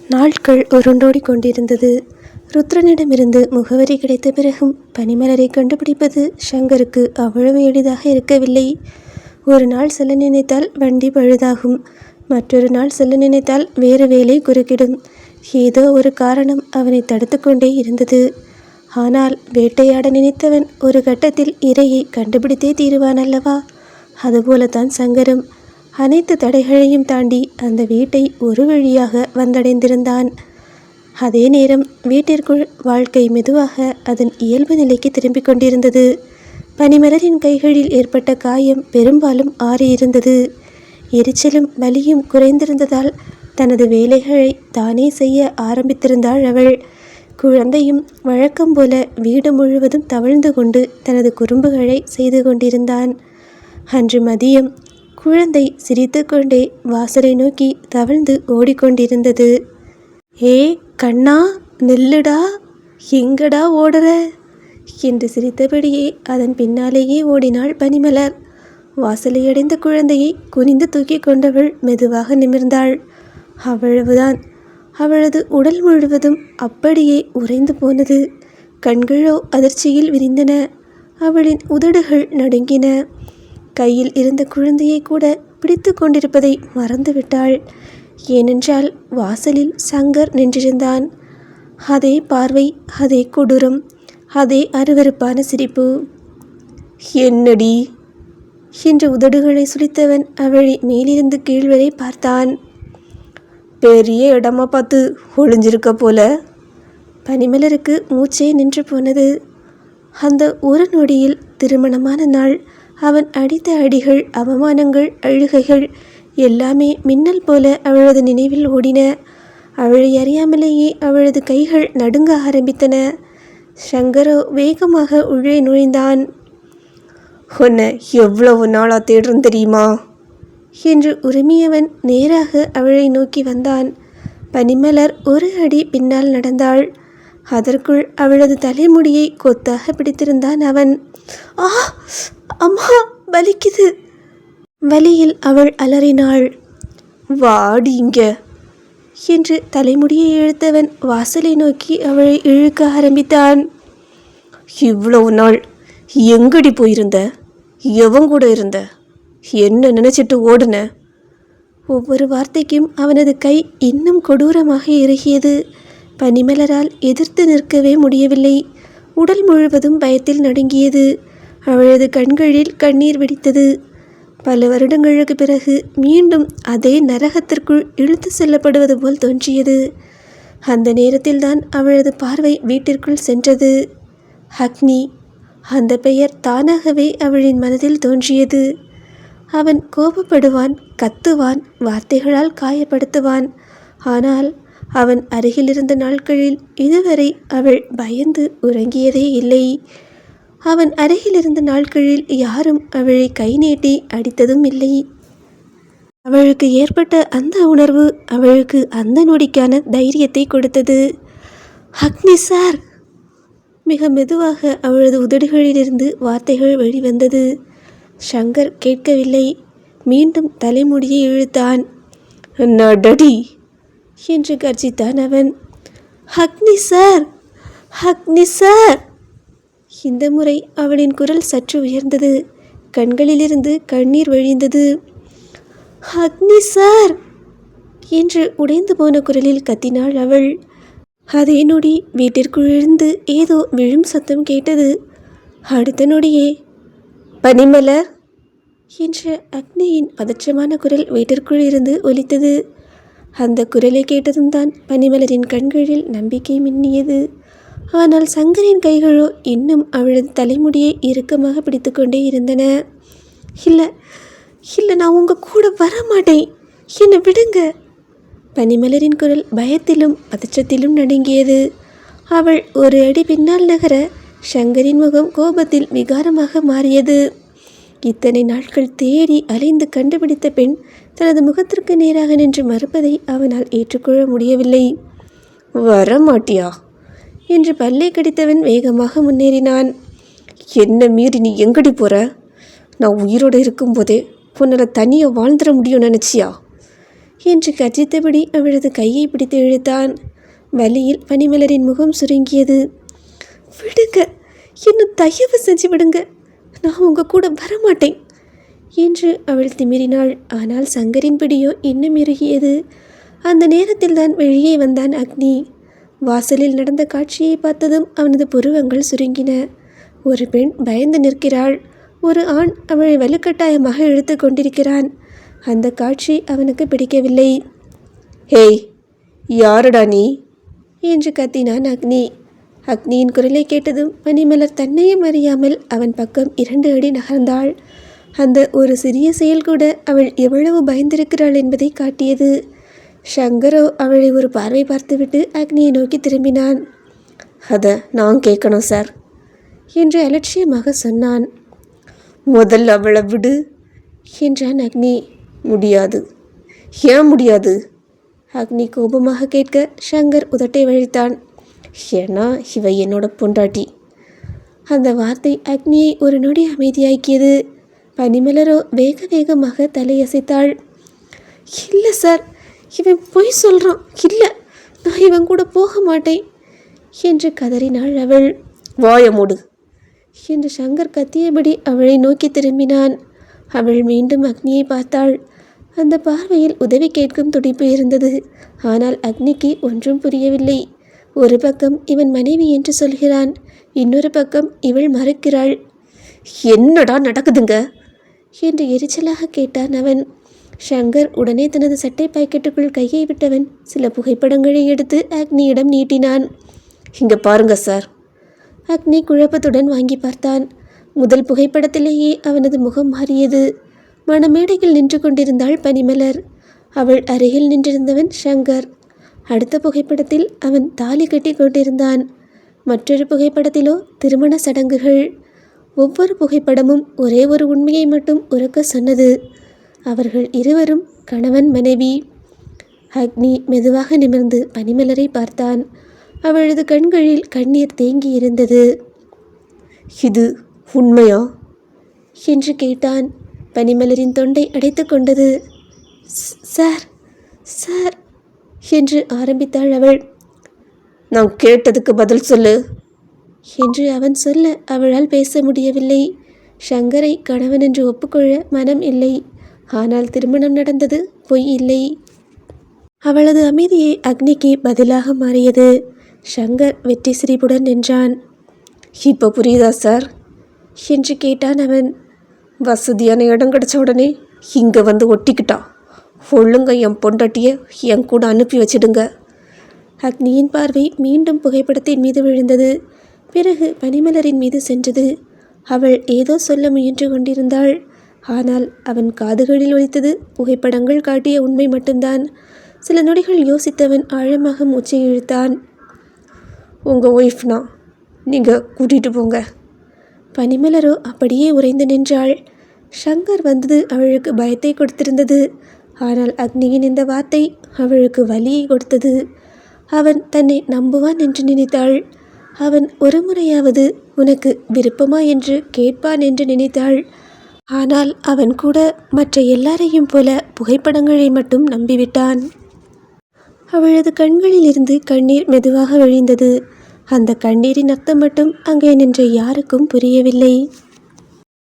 நாட்கள் உருண்டோடி கொண்டிருந்தது. ருத்ரனிடமிருந்து முகவரி கிடைத்த பிறகும் பனிமலரை கண்டுபிடிப்பது சங்கருக்கு அவ்வளவு எளிதாக இருக்கவில்லை. ஒரு நாள் செல்ல நினைத்தால் வண்டி பழுதாகும், மற்றொரு நாள் செல்ல நினைத்தால் வேறு வேலை குறுக்கிடும். ஏதோ ஒரு காரணம் அவனை தடுத்து கொண்டே இருந்தது. ஆனால் வேட்டையாட நினைத்தவன் ஒரு கட்டத்தில் இரையை கண்டுபிடித்தே தீருவான் அல்லவா? அதுபோலத்தான் சங்கரும் அனைத்து தடைகளையும் தாண்டி அந்த வீட்டை ஒரு வழியாக வந்தடைந்திருந்தான். அதே நேரம் வீட்டிற்குள் வாழ்க்கை மெதுவாக அதன் இயல்பு நிலைக்கு திரும்பிக் கொண்டிருந்தது. பனிமலரின் கைகளில் ஏற்பட்ட காயம் பெரும்பாலும் ஆறியிருந்தது. எரிச்சலும் வலியும் குறைந்திருந்ததால் தனது வேலைகளை தானே செய்ய ஆரம்பித்திருந்தாள் அவள். குழந்தையும் வழக்கம் போல வீடு முழுவதும் தவழ்ந்து கொண்டு தனது குறும்புகளை செய்து கொண்டிருந்தான். அன்று மதியம் குழந்தை சிரித்து கொண்டே வாசலை நோக்கி தவழ்ந்து ஓடிக்கொண்டிருந்தது. ஏ கண்ணா, நில்லுடா, எங்கடா ஓடுற என்று சிரித்தபடியே அதன் பின்னாலேயே ஓடினாள் பனிமலர். வாசலை அடைந்த குழந்தையை குனிந்து தூக்கி கொண்டவள் மெதுவாக நிமிர்ந்தாள். அவ்வளவுதான். அவளது உடல் முழுவதும் அப்படியே உறைந்து போனது. கண்களோ அதிர்ச்சியில் விரிந்தன. அவளின் உதடுகள் நடுங்கின. கையில் இருந்த குழந்தையை கூட பிடித்து கொண்டிருப்பதை மறந்துவிட்டாள். ஏனென்றால் வாசலில் சங்கர் நின்றிருந்தான். அதே பார்வை, அதே கொடூரம், அதே அருவருப்பான சிரிப்பு. என்னடி என்று உதடுகளை சுளித்தவன் அவளை மேலிருந்து கீழ் வரை பார்த்தான். பெரிய இடமா பார்த்து ஒளிஞ்சிருக்க போல. பனிமலருக்கு மூச்சே நின்று போனது. அந்த ஒரு நொடியில் திருமணமான நாள், அவன் அடித்த அடிகள், அவமானங்கள், அழுகைகள் எல்லாமே மின்னல் போல அவளது நினைவில் ஓடின. அவளை அறியாமலேயே அவளது கைகள் நடுங்க ஆரம்பித்தன. சங்கரோ வேகமாக உள்ளே நுழைந்தான். உன்னை எவ்வளவு நாளா தேடுறேன் தெரியுமா என்று உரிமையவன் நேராக அவளை நோக்கி வந்தான். பனிமலர் ஒரு அடி பின்னால் நடந்தாள். அதற்குள் அவளது தலைமுடியை கொத்தாக பிடித்திருந்தான் அவன். ஆ, அம்மா, வலிக்குது. வலியில் அவள் அலறினாள். வாடி இங்க என்று தலைமுடியை இழுத்தவன் வாசலை நோக்கி அவளை இழுக்க ஆரம்பித்தான். இவ்வளவு நாள் எங்கடி போயிருந்த? எவன் கூட இருந்த? என்ன நினைச்சிட்டு ஓடுன? ஒவ்வொரு வார்த்தைக்கும் அவனது கை இன்னும் கொடூரமாக இறுகியது. பனிமலரால் எதிர்த்து நிற்கவே முடியவில்லை. உடல் முழுவதும் பயத்தில் நடுங்கியது. அவளது கண்களில் கண்ணீர் வெடித்தது. பல வருடங்களுக்கு பிறகு மீண்டும் அதே நரகத்திற்குள் இழுத்து செல்லப்படுவது போல் தோன்றியது. அந்த நேரத்தில்தான் அவளது பார்வை வீட்டிற்குள் சென்றது. அக்னி, அந்த பெயர் தானாகவே அவளின் மனதில் தோன்றியது. அவன் கோபப்படுவான், கத்துவான், வார்த்தைகளால் காயப்படுத்துவான். ஆனால் அவன் அருகிலிருந்த நாட்களில் இதுவரை அவள் பயந்து உறங்கியதே இல்லை. அவன் அருகிலிருந்த நாட்களில் யாரும் அவளை கை நீட்டி அடித்ததும் இல்லை. அவளுக்கு ஏற்பட்ட அந்த உணர்வு அவளுக்கு அந்த நொடிக்கான தைரியத்தை கொடுத்தது. அக்னி சார்! மிக மெதுவாக அவளது உதடுகளிலிருந்து வார்த்தைகள் வெளிவந்தது. சங்கர் கேட்கவில்லை. மீண்டும் தலைமுடியை இழுத்தான். நடடி என்று கர்ஜித்தான் அவன். அக்னி சார், அக்னி சார்! இந்த முறை அவளின் குரல் சற்று உயர்ந்தது. கண்களிலிருந்து கண்ணீர் வழிந்தது. அக்னி சார் என்று உடைந்து போன குரலில் கத்தினாள் அவள். அதே நொடி வீட்டிற்குள்ளிருந்து ஏதோ விழும் சத்தம் கேட்டது. அடுத்த நொடியே பனிமலர் என்ற அக்னியின் பதற்றமான குரல் வீட்டிற்குள் இருந்து ஒலித்தது. அந்த குரலை கேட்டதும் தான் பனிமலரின் கண்களில் நம்பிக்கை மின்னியது. ஆனால் சங்கரின் கைகளோ இன்னும் அவளது தலைமுடியை இறுக்கமாக பிடித்து கொண்டே இருந்தன. இல்லை இல்லை, நான் உங்கள் கூட வரமாட்டேன், என்னை விடுங்க. பனிமலரின் குரல் பயத்திலும் பதற்றத்திலும் நடுங்கியது. அவள் ஒரு அடி பின்னால் நகர சங்கரின் முகம் கோபத்தில் விகாரமாக மாறியது. இத்தனை நாட்கள் தேடி அலைந்து கண்டுபிடித்த பெண் தனது முகத்திற்கு நேராக நின்று மறுப்பதை அவனால் ஏற்றுக்கொள்ள முடியவில்லை. வரமாட்டியா என்று பல்லை கடித்தவன் வேகமாக முன்னேறினான். என்ன மீறி நீ எங்கடி போற? நான் உயிரோடு இருக்கும்போதே உன்னால் தனியாக வாழ்ந்துட முடியும்னு நினச்சியா? என்று கர்ஜித்தபடி அவளது கையை பிடித்து இழுத்தான். வலியில் பனிமலரின் முகம் சுருங்கியது. விடுங்க, இன்னும் தயவு செஞ்சு விடுங்க, நான் உங்கள் கூட வரமாட்டேன் என்று அவள் திமிரினாள். ஆனால் சங்கரின் பிடியோ இன்னும் இறுகியது. அந்த நேரத்தில் தான் வெளியே வந்தான் அக்னி. வாசலில் நடந்த காட்சியை பார்த்ததும் அவனது புருவங்கள் சுருங்கின. ஒரு பெண் பயந்து நிற்கிறாள். ஒரு ஆண் அவளை வலுக்கட்டாயமாக இழுத்து கொண்டிருக்கிறான். அந்த காட்சி அவனுக்கு பிடிக்கவில்லை. ஹேய், யாருடா நீ என்று கத்தினான் அக்னி. அக்னியின் குரலை கேட்டதும் பனிமலர் தன்னையும் அறியாமல் அவன் பக்கம் 2 அடி நகர்ந்தாள். அந்த ஒரு சிறிய செயல் கூட அவள் எவ்வளவு பயந்திருக்கிறாள் என்பதை காட்டியது. சங்கரோ அவளை ஒரு பார்வை பார்த்துவிட்டு அக்னியை நோக்கி திரும்பினான். அதை நான் கேட்கணும் சார் என்று அலட்சியமாக சொன்னான். முதல்ல அவளை விடு என்றான் அக்னி. முடியாது. ஏன் முடியாது? அக்னி கோபமாக கேட்க சங்கர் உதட்டை வழித்தான். ஏன்னா இவ என்னோட பொண்டாட்டி. அந்த வார்த்தை அக்னியை ஒரு நொடி அமைதியாக்கியது. பனிமலரோ வேக வேகமாக தலையசைத்தாள். இல்லை சார், இவன் பொய் சொல்கிறான், இல்லை, நான் இவன் கூட போக மாட்டேன் என்று கதறினாள் அவள். வாய மூடு என்று சங்கர் கத்தியபடி அவளை நோக்கி திரும்பினான். அவள் மீண்டும் அக்னியை பார்த்தாள். அந்த பார்வையில் உதவி கேட்கும் துடிப்பு இருந்தது. ஆனால் அக்னிக்கு ஒன்றும் புரியவில்லை. ஒரு பக்கம் இவன் மனைவி என்று சொல்கிறான், இன்னொரு பக்கம் இவள் மறுக்கிறாள். என்னடா நடக்குதுங்க என்று எரிச்சலாக கேட்டான் அவன். சங்கர் உடனே தனது சட்டை பாக்கெட்டுக்குள் கையை விட்டவன் சில புகைப்படங்களை எடுத்து அக்னியிடம் நீட்டினான். இங்கே பாருங்க சார். அக்னி குழப்பத்துடன் வாங்கி பார்த்தான். முதல் புகைப்படத்திலேயே அவனது முகம் மாறியது. மணமேடையில் நின்று கொண்டிருந்தாள் பனிமலர். அவள் அருகில் நின்றிருந்தவன் சங்கர். அடுத்த புகைப்படத்தில் அவன் தாலி கட்டி கொண்டிருந்தான். மற்றொரு புகைப்படத்திலோ திருமண சடங்குகள். ஒவ்வொரு புகைப்படமும் ஒரே ஒரு உண்மையை மட்டும் உரக்க சொன்னது. அவர்கள் இருவரும் கணவன் மனைவி. அக்னி மெதுவாக நிமிர்ந்து பனிமலரை பார்த்தான். அவளது கண்களில் கண்ணீர் தேங்கி இருந்தது. இது உண்மையா என்று கேட்டான். பனிமலரின் தொண்டை அடைத்து கொண்டது. சார் சார் என்று ஆரம்பித்தாள் அவள். நான் கேட்டதுக்கு பதில் சொல்லு என்று அவன் சொல்ல அவளால் பேச முடியவில்லை. சங்கரை கணவன் என்று ஒப்புக்கொள்ள மனம் இல்லை. ஆனால் திருமணம் நடந்தது பொய் இல்லை. அவளது அமைதியை அக்னிக்கு பதிலாக மாறியது. சங்கர் வெற்றி சிரிப்புடன் நின்றான். இப்போ புரியுதா சார் என்று கேட்டான் அவன். வசதியான இடம் கிடச்ச உடனே இங்கே வந்து ஒட்டிக்கிட்டா. ஒழுங்க என் பொண்டாட்டியை என் கூட அனுப்பி வச்சிடுங்க. அக்னியின் பார்வை மீண்டும் புகைப்படத்தின் மீது விழுந்தது. பிறகு பனிமலரின் மீது சென்றது. அவள் ஏதோ சொல்ல முயன்று கொண்டிருந்தாள். ஆனால் அவன் காதுகளில் ஒலித்தது புகைப்படங்கள் காட்டிய உண்மை மட்டும்தான். சில நொடிகள் யோசித்தவன் ஆழமாக மூச்சை இழுத்தான். உங்கள் ஒய்ஃப்னா நீங்கள் கூட்டிகிட்டு போங்க. பனிமலரோ அப்படியே உறைந்து நின்றாள். சங்கர் வந்தது அவளுக்கு பயத்தை கொடுத்திருந்தது. ஆனால் அக்னியின் இந்த வார்த்தை அவளுக்கு வலியை கொடுத்தது. அவன் தன்னை நம்புவான் என்று நினைத்தாள். அவன் ஒரு முறையாவது உனக்கு விருப்பமா என்று கேட்பான் என்று நினைத்தாள். ஆனால் அவன் கூட மற்ற எல்லாரையும் போல புகைப்படங்களை மட்டும் நம்பிவிட்டான். அவளது கண்களிலிருந்து கண்ணீர் மெதுவாக விழிந்தது. அந்த கண்ணீரின் அர்த்தம் மட்டும் அங்கே நின்ற யாருக்கும் புரியவில்லை.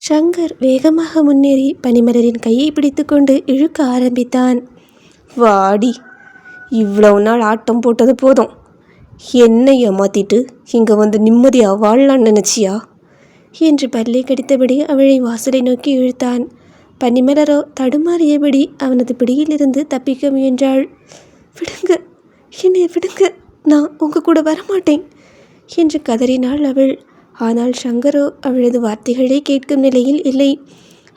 சங்கர் வேகமாக முன்னேறி பனிமலரின் கையை பிடித்துக்கொண்டு இழுக்க ஆரம்பித்தான். வாடி, இவ்வளவு நாள் ஆட்டம் போட்டது போதும். என்னை ஏமாத்திட்டு இங்கே வந்து நிம்மதியாக வாழலான்னு நினச்சியா என்று பல்லை கடித்தபடி அவளை வாசலை நோக்கி இழுத்தான். பனிமலரோ தடுமாறியபடி அவனது பிடியிலிருந்து தப்பிக்க முயன்றாள். விடுங்க, என்னை விடுங்க, நான் உங்கள் கூட வரமாட்டேன் என்று கதறினாள் அவள். ஆனால் சங்கரோ அவளது வார்த்தைகளை கேட்கும் நிலையில் இல்லை.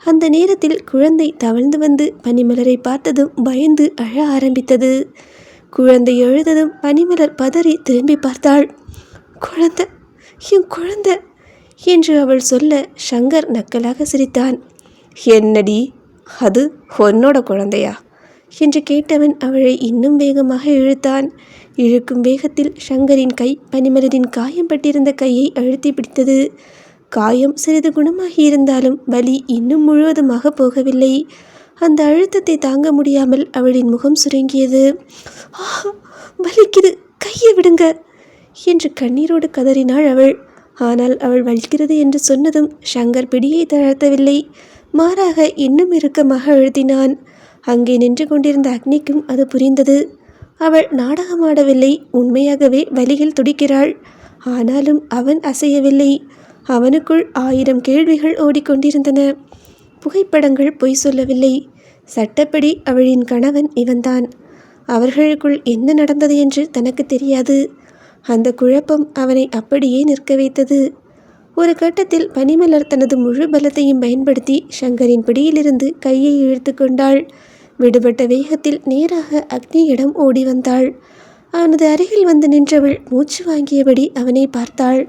அந்த நேரத்தில் குழந்தை தவழ்ந்து வந்து பனிமலரை பார்த்ததும் பயந்து அழ ஆரம்பித்தது. குழந்தை எழுததும் பனிமலர் பதறி திரும்பி பார்த்தாள். குழந்தை, என் குழந்தை என்று அவள் சொல்ல சங்கர் நக்கலாக சிரித்தான். என்னடி, அது உன்னோட குழந்தையா என்று கேட்டவன் அவளை இன்னும் வேகமாக இழுத்தான். இழுக்கும் வேகத்தில் சங்கரின் கை பனிமலரின் காயம் பட்டிருந்த கையை அழுத்தி பிடித்தது. காயம் சிறிது குணமாகி இருந்தாலும் வலி இன்னும் முழுவதுமாக போகவில்லை. அந்த அழுத்தத்தை தாங்க முடியாமல் அவளின் முகம் சுருங்கியது. "ஆ, வலிக்குது, கையை விடுங்க" என்று கண்ணீரோடு கதறினாள் அவள். ஆனால் அவள் வலிக்கிறது என்று சொன்னதும் சங்கர் பிடியை தளர்த்தவில்லை, மாறாக இன்னும் இறுக்கமாக அழுத்தினான். அங்கே நின்று கொண்டிருந்த அக்னிக்கும் அது புரிந்தது. அவள் நாடகமாடவில்லை, உண்மையாகவே வலியில் துடிக்கிறாள். ஆனாலும் அவன் அசையவில்லை. அவனுக்குள் 1000 கேள்விகள் ஓடிக்கொண்டிருந்தன. புகைப்படங்கள் பொய் சொல்லவில்லை. சட்டப்படி அவளின் கணவன் இவன்தான். அவர்களுக்குள் என்ன நடந்தது என்று தனக்கு தெரியாது. அந்த குழப்பம் அவனை அப்படியே நிற்க வைத்தது. ஒரு கட்டத்தில் பனிமலர் தனது முழு பலத்தையும் பயன்படுத்தி சங்கரின் பிடியிலிருந்து கையை இழுத்து கொண்டாள். விடுபட்ட வேகத்தில் நேராக அக்னியிடம் ஓடி வந்தாள். அவனது அருகில் வந்து நின்றவள் மூச்சு வாங்கியபடி அவனை பார்த்தாள்.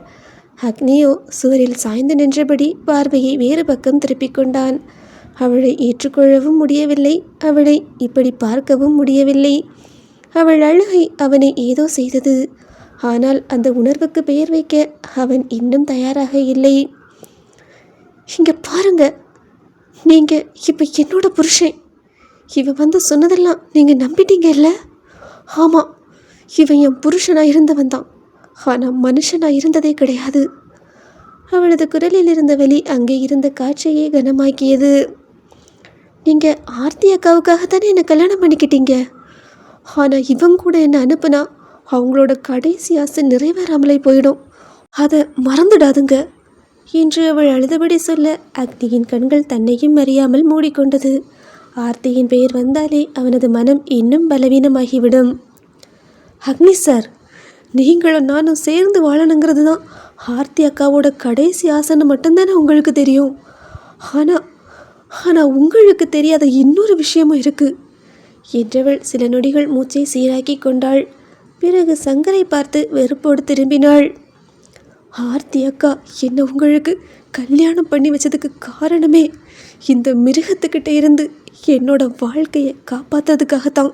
அக்னியோ சுவரில் சாய்ந்து நின்றபடி பார்வையை வேறு பக்கம் திருப்பிக் கொண்டான். அவளை ஏற்றுக்கொள்ளவும் முடியவில்லை, அவளை இப்படி பார்க்கவும் முடியவில்லை. அவள் அழுகை அவனை ஏதோ செய்தது. ஆனால் அந்த உணர்வுக்கு பெயர் வைக்க அவன் இன்னும் தயாராக இல்லை. "இங்க பாருங்க, நீங்க இப்ப என்னோட புருஷன். இவன் வந்து சொன்னதெல்லாம் நீங்க நம்பிட்டீங்கல்ல? ஆமாம், இவன் என் புருஷனாக இருந்தவன் தான். ஆனால் மனுஷனாக இருந்ததே கிடையாது." அவளது குரலில் இருந்த வலி அங்கே இருந்த காற்றையே கனமாக்கியது. "நீங்கள் ஆர்த்தி அக்காவுக்காக தானே என்னை கல்யாணம் பண்ணிக்கிட்டீங்க. ஆனால் இவன் கூட என்னை அனுப்புனா அவங்களோட கடைசி ஆசை நிறைவேறாமலே போயிடும். அதை மறந்துடாதுங்க" என்று அவள் அழுதபடி சொல்ல அக்னியின் கண்கள் தன்னையும் அறியாமல் மூடிக்கொண்டது. ஆர்த்தியின் பெயர் வந்தாலே அவனது மனம் இன்னும் பலவீனமாகிவிடும். "அக்னி சார், நீங்களும் நானும் சேர்ந்து வாழணுங்கிறது தான் ஆர்த்தி அக்காவோட கடைசி ஆசைன்னு மட்டும்தானே உங்களுக்கு தெரியும். ஆனால் உங்களுக்கு தெரியாத இன்னொரு விஷயமும் இருக்குது" என்றவள் சில நொடிகள் மூச்சை சீராக்கி கொண்டாள். பிறகு சங்கரை பார்த்து வெறுப்போடு திரும்பினாள். "ஆர்த்தி அக்கா என்னை உங்களுக்கு கல்யாணம் பண்ணி வச்சதுக்கு காரணமே இந்த மிருகத்துக்கிட்ட இருந்து என்னோட வாழ்க்கையை காப்பாற்றதுக்காகத்தான்."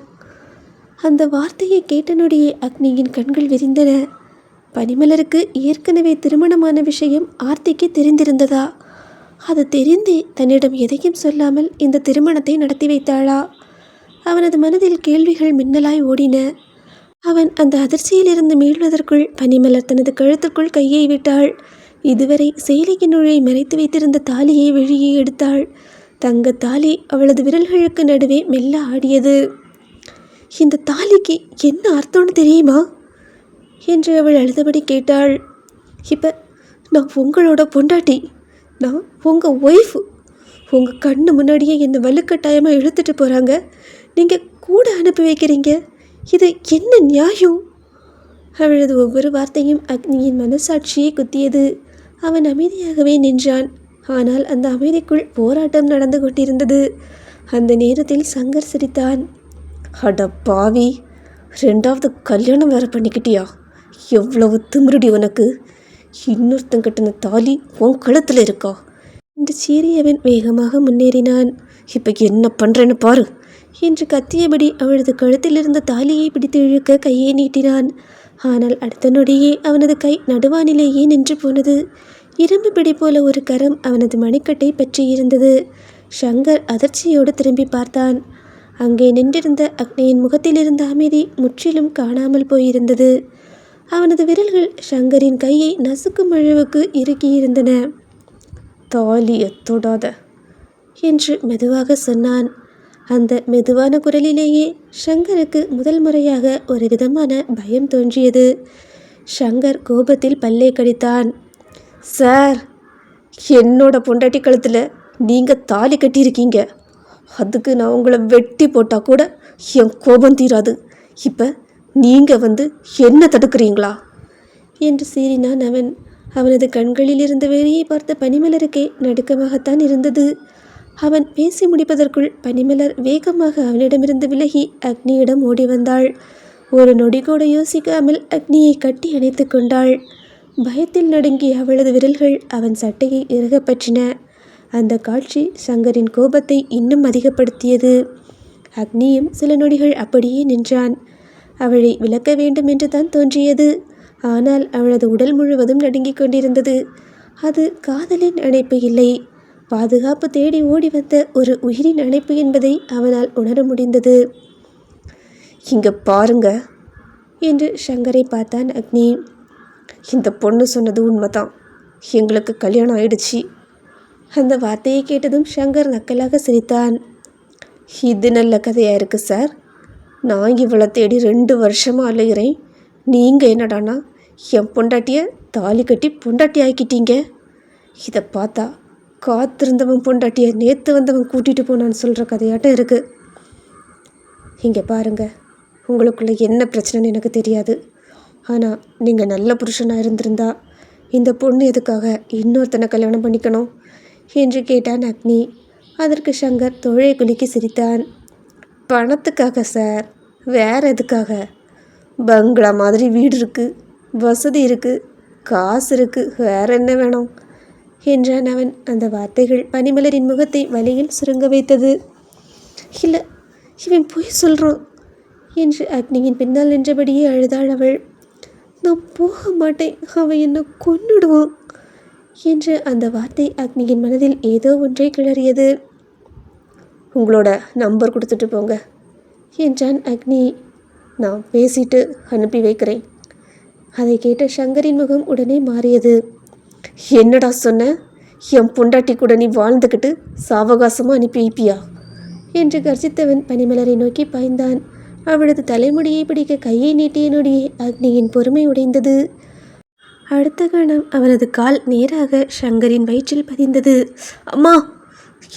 அந்த வார்த்தையை கேட்ட நொடியே அக்னியின் கண்கள் விரிந்தன. பனிமலருக்கு ஏற்கனவே திருமணமான விஷயம் ஆர்த்திக்கு தெரிந்திருந்ததா? அது தெரிந்தே தன்னிடம் எதையும் சொல்லாமல் இந்த திருமணத்தை நடத்தி வைத்தாளா? அவனது மனதில் கேள்விகள் மின்னலாய் ஓடின. அவன் அந்த அதிர்ச்சியிலிருந்து மீள்வதற்குள் பனிமலர் தனது கழுத்துக்குள் கையை விட்டாள். இதுவரை சேலையினுள்ளே மறைத்து வைத்திருந்த தாலியை வெளியே எடுத்தாள். தங்க தாலி அவளது விரல்களுக்கு நடுவே மெல்ல ஆடியது. "இந்த தாலிக்கு என்ன அர்த்தம்னு தெரியுமா?" என்று அவள் அழுதபடி கேட்டாள். "இப்போ நான் உங்களோட பொண்டாட்டி, நான் உங்கள் ஒய்ஃபு. உங்கள் கண்ணு முன்னாடியே என்னை வலுக்கட்டாயமாக இழுத்துட்டு போகிறாங்க, நீங்கள் கூட அனுப்பி வைக்கிறீங்க. இது என்ன நியாயம்?" அவளது ஒவ்வொரு வார்த்தையும் அக்னியின் மனசாட்சியை குத்தியது. அவன் அமைதியாகவே நின்றான். ஆனால் அந்த அமைதிக்குள் போராட்டம் நடந்து கொண்டிருந்தது. அந்த நேரத்தில் சங்கர் சிரித்தான். "அட பாவி, 2வது கல்யாணம் வேற பண்ணிக்கிட்டியா? எவ்வளவு திமிருடி உனக்கு! இன்னொருத்தன் கட்டின தாலி உன் கழுத்தில் இருக்கா?" என்று சீறியவன் வேகமாக முன்னேறினான். "இப்போ என்ன பண்ணுறேன்னு பாரு" என்று கத்தியபடி அவளது கழுத்தில் இருந்த தாலியை பிடித்து இழுக்க கையை நீட்டினான். ஆனால் அடுத்த நொடியே அவனது கை நடுவானிலேயே நின்று போனது. இரும்பு பிடி போல ஒரு கரம் அவனது மணிக்கட்டை பற்றியிருந்தது. சங்கர் அதிர்ச்சியோடு திரும்பி பார்த்தான். அங்கே நின்றிருந்த அக்னியின் முகத்தில் இருந்த அமைதி முற்றிலும் காணாமல் போயிருந்தது. அவனது விரல்கள் சங்கரின் கையை நசுக்கும் அளவுக்கு இறுக்கியிருந்தன. "தாலியை தொடாத" என்று மெதுவாக சொன்னான். அந்த மெதுவான குரலிலேயே சங்கருக்கு முதல் முறையாக ஒரு விதமான பயம் தோன்றியது. சங்கர் கோபத்தில் பல்லை கடித்தான். "சார், என்னோட பொண்டாட்டி கழுத்தில் நீங்கள் தாலி கட்டியிருக்கீங்க. அதுக்கு நான் உங்களை வெட்டி போட்டால் கூட என் கோபம் தீராது. இப்போ நீங்கள் வந்து என்ன தடுக்கிறீங்களா?" என்று சீறினான் அவன். அவனது கண்களில் இருந்த வெறியை பார்த்த பனிமலருக்கே நடுக்கமாகத்தான் இருந்தது. அவன் பேசி முடிப்பதற்குள் பனிமலர் வேகமாக அவனிடமிருந்து விலகி அக்னியிடம் ஓடி வந்தாள். ஒரு நொடி கூட யோசிக்காமல் அக்னியை கட்டி அணைத்து கொண்டாள். பயத்தில் நடுங்கிய அவளது விரல்கள் அவன் சட்டையை இறுகப் பற்றின. அந்த காட்சி சங்கரின் கோபத்தை இன்னும் அதிகப்படுத்தியது. அக்னியும் சில நொடிகள் அப்படியே நின்றான். அவளை விலக்க வேண்டும் என்று தான் தோன்றியது. ஆனால் அவளது உடல் முழுவதும் நடுங்கிக் கொண்டிருந்தது. அது காதலின் அணைப்பு இல்லை, பாதுகாப்பு தேடி ஓடி வந்த ஒரு உயிரின் அணைப்பு என்பதை அவனால் உணர முடிந்தது. இங்கே பாருங்க என்று சங்கரை பார்த்தான் அக்னி. இந்த பொண்ணு சொன்னது உண்மைதான். எங்களுக்கு கல்யாணம் ஆயிடுச்சு. அந்த வார்த்தையை கேட்டதும் சங்கர் நக்கலாக சிரித்தான். இது நல்ல கதையாக இருக்குது சார். நான் இவளை தேடி 2 வருஷமாக அலைகிறேன். நீங்கள் என்னடானா என் பொண்டாட்டியை தாலி கட்டி பொண்டாட்டி ஆக்கிட்டீங்க. இதை பார்த்தா காத்திருந்தவன் பொண்டாட்டியை நேற்று வந்தவன் கூட்டிகிட்டு போனான்னு சொல்கிற கதையாட்டம் இருக்குது. இங்கே பாருங்கள், உங்களுக்குள்ளே என்ன பிரச்சனைன்னு எனக்கு தெரியாது. ஆனால் நீங்கள் நல்ல புருஷனாக இருந்திருந்தா இந்த பொண்ணு எதுக்காக இன்னொருத்தனை கல்யாணம் பண்ணிக்கணும் என்று கேட்டான் அக்னி. அதற்கு சங்கர் தோழை குலுக்கி சிரித்தான். பணத்துக்காக சார், வேறு எதுக்காக? பங்களா மாதிரி வீடு இருக்குது, வசதி இருக்குது, காசு இருக்குது, வேற என்ன வேணும் என்றான் அவன். அந்த வார்த்தைகள் பனிமலரின் முகத்தை வலியில் சுருங்க வைத்தது. இல்லை, இவன் பொய் சொல்கிறான் என்று அக்னியின் பின்னால் நின்றபடியே அழுதாள் அவள். நான் போக மாட்டேன், அவன் என்னை கொன்னுடுவான் என்று அந்த வார்த்தை அக்னியின் மனதில் ஏதோ ஒன்றை கிளறியது. உங்களோட நம்பர் கொடுத்துட்டு போங்க என்றான் அக்னி. நான் பேசிட்டு அனுப்பி வைக்கிறேன். அதை கேட்ட சங்கரின் முகம் உடனே மாறியது. என்னடா சொன்ன? என் பொண்டாட்டி கூட நீ வாழ்ந்துக்கிட்டு சாவகாசமாக அனுப்பி வைப்பியா என்று கர்ஜித்தவன் பனிமலரை நோக்கி பாய்ந்தான். அவளது தலைமுடியை பிடிக்க கையை நீட்டிய நொடியே அக்னியின் பொறுமை உடைந்தது. அடுத்த கணம் அவனது கால் நேராக சங்கரின் வயிற்றில் பதிந்தது. அம்மா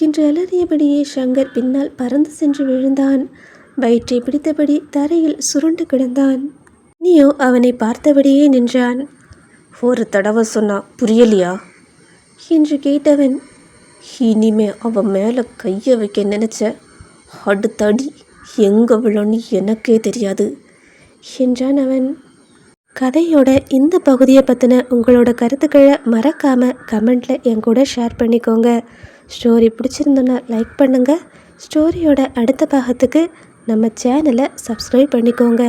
என்று அலறியபடியே சங்கர் பின்னால் பறந்து சென்று விழுந்தான். வயிற்றை பிடித்தபடி தரையில் சுருண்டு கிடந்தான். நீயோ அவனை பார்த்தபடியே நின்றான். ஒரு தடவை சொன்னா புரியலையா என்று கேட்டவன். இனிமே அவன் மேலே கையை வைக்க நினச்ச அடுத்த அடி எங்கே விழன்னு எனக்கே தெரியாது என்றான் அவன். கதையோட இந்த பகுதியை பற்றின உங்களோட கருத்துக்களை மறக்காமல் கமெண்ட்டில் என் கூட ஷேர் பண்ணிக்கோங்க. ஸ்டோரி பிடிச்சிருந்தோன்னா லைக் பண்ணுங்கள். ஸ்டோரியோட அடுத்த பாகத்துக்கு நம்ம சேனலை சப்ஸ்கிரைப் பண்ணிக்கோங்க.